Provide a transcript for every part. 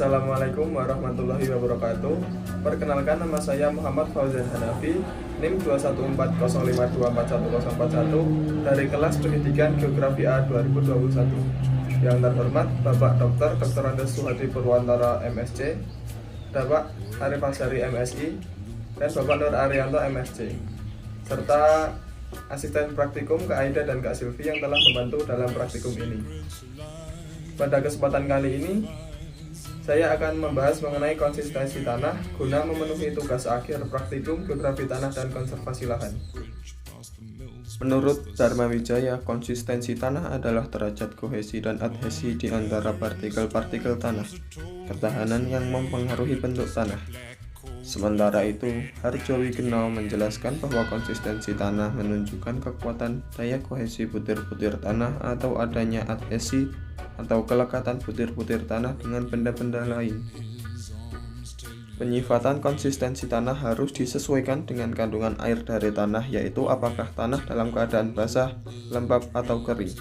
Assalamualaikum warahmatullahi wabarakatuh. Perkenalkan, nama saya Muhammad Fauzan Hanafi, NIM 21402414141 dari kelas Pendidikan Geografi A 2021. Yang terhormat Bapak Dr. Andes Suhadi Purwantara MSc, Bapak Arif Ansari MSI, dan Bapak Nur Arianto MSc, serta asisten praktikum Kak Aida dan Kak Silvi yang telah membantu dalam praktikum ini. Pada kesempatan kali ini, saya akan membahas mengenai konsistensi tanah guna memenuhi tugas akhir praktikum geografi tanah dan konservasi lahan. Menurut Dharma Wijaya, konsistensi tanah adalah derajat kohesi dan adhesi di antara partikel-partikel tanah, ketahanan yang mempengaruhi bentuk tanah. Sementara itu, Harjo Wigeno menjelaskan bahwa konsistensi tanah menunjukkan kekuatan daya kohesi butir-butir tanah atau adanya adhesi atau kelekatan butir-butir tanah dengan benda-benda lain. Penyifatan konsistensi tanah harus disesuaikan dengan kandungan air dari tanah, yaitu apakah tanah dalam keadaan basah, lembab, atau kering.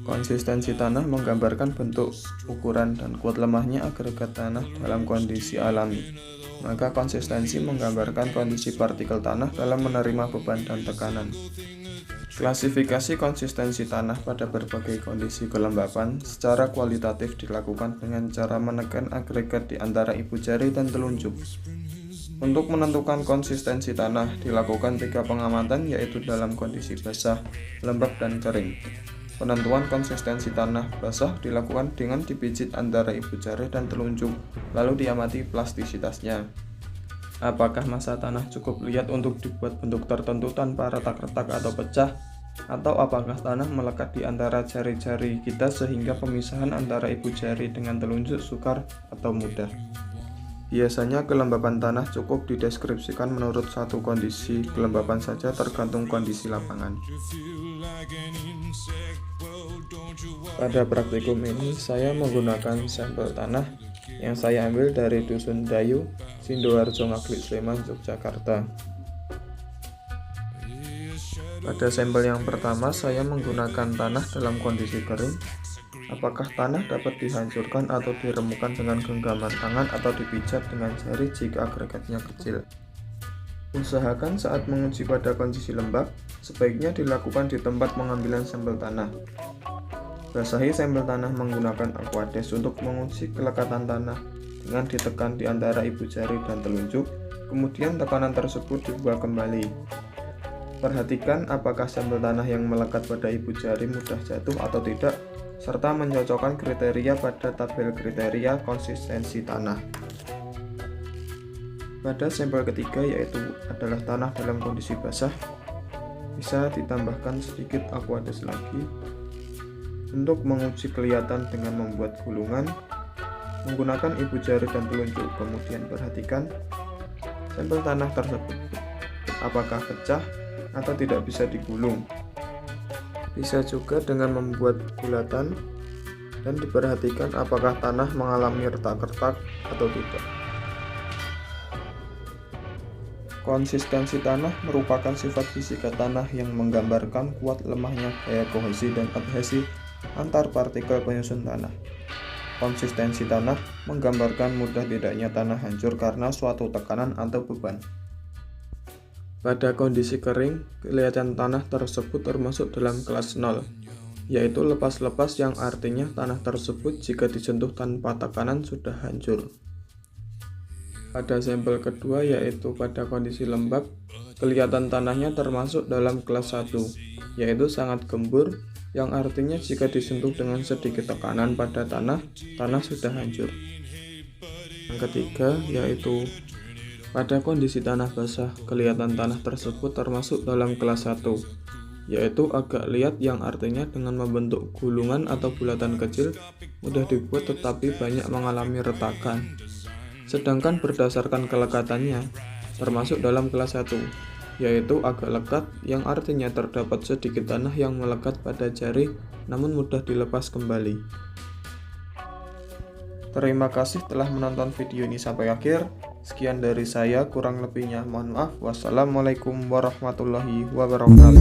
Konsistensi tanah menggambarkan bentuk, ukuran, dan kuat lemahnya agregat tanah dalam kondisi alami. Maka konsistensi menggambarkan kondisi partikel tanah dalam menerima beban dan tekanan. Klasifikasi konsistensi tanah pada berbagai kondisi kelembapan secara kualitatif dilakukan dengan cara menekan agregat di antara ibu jari dan telunjuk. Untuk menentukan konsistensi tanah dilakukan 3 pengamatan, yaitu dalam kondisi basah, lembab, dan kering. Penentuan konsistensi tanah basah dilakukan dengan dipijit antara ibu jari dan telunjuk, lalu diamati plastisitasnya. Apakah massa tanah cukup liat untuk dibuat bentuk tertentu tanpa retak-retak atau pecah? Atau apakah tanah melekat di antara jari-jari kita sehingga pemisahan antara ibu jari dengan telunjuk sukar atau mudah? Biasanya kelembapan tanah cukup dideskripsikan menurut satu kondisi kelembapan saja tergantung kondisi lapangan. Pada praktikum ini saya menggunakan sampel tanah yang saya ambil dari Dusun Dayu, Sindoarjo Ngaglik Sleman, Yogyakarta. Pada sampel yang pertama saya menggunakan tanah dalam kondisi kering. Apakah tanah dapat dihancurkan atau diremukkan dengan genggaman tangan atau dipijat dengan jari jika agregatnya kecil? Usahakan saat menguji pada kondisi lembab, sebaiknya dilakukan di tempat pengambilan sampel tanah. Basahi sampel tanah menggunakan aquades untuk menguji kelekatan tanah dengan ditekan di antara ibu jari dan telunjuk, kemudian tekanan tersebut dibuang kembali. Perhatikan apakah sampel tanah yang melekat pada ibu jari mudah jatuh atau tidak, serta mencocokkan kriteria pada tabel kriteria konsistensi tanah. Pada sampel ketiga, yaitu adalah tanah dalam kondisi basah, bisa ditambahkan sedikit aquades lagi untuk menguji kelihatan dengan membuat gulungan menggunakan ibu jari dan telunjuk. Kemudian perhatikan sampel tanah tersebut apakah pecah atau tidak bisa digulung. Bisa juga dengan membuat bulatan dan diperhatikan apakah tanah mengalami retak-retak atau tidak. Konsistensi tanah merupakan sifat fisika tanah yang menggambarkan kuat lemahnya daya kohesi dan adhesi antar partikel penyusun tanah. Konsistensi tanah menggambarkan mudah tidaknya tanah hancur karena suatu tekanan atau beban. Pada kondisi kering, kelihatan tanah tersebut termasuk dalam kelas 0, yaitu lepas-lepas, yang artinya tanah tersebut jika disentuh tanpa tekanan sudah hancur. Pada sampel kedua, yaitu pada kondisi lembab, kelihatan tanahnya termasuk dalam kelas 1, yaitu sangat gembur, yang artinya jika disentuh dengan sedikit tekanan pada tanah sudah hancur. Yang ketiga, yaitu pada kondisi tanah basah, kelihatan tanah tersebut termasuk dalam kelas 1, yaitu agak liat, yang artinya dengan membentuk gulungan atau bulatan kecil mudah dibuat tetapi banyak mengalami retakan. Sedangkan berdasarkan kelekatannya termasuk dalam kelas 1, yaitu agak lekat, yang artinya terdapat sedikit tanah yang melekat pada jari namun mudah dilepas kembali. Terima kasih telah menonton video ini sampai akhir. Sekian dari saya, kurang lebihnya mohon maaf. Wassalamualaikum warahmatullahi wabarakatuh.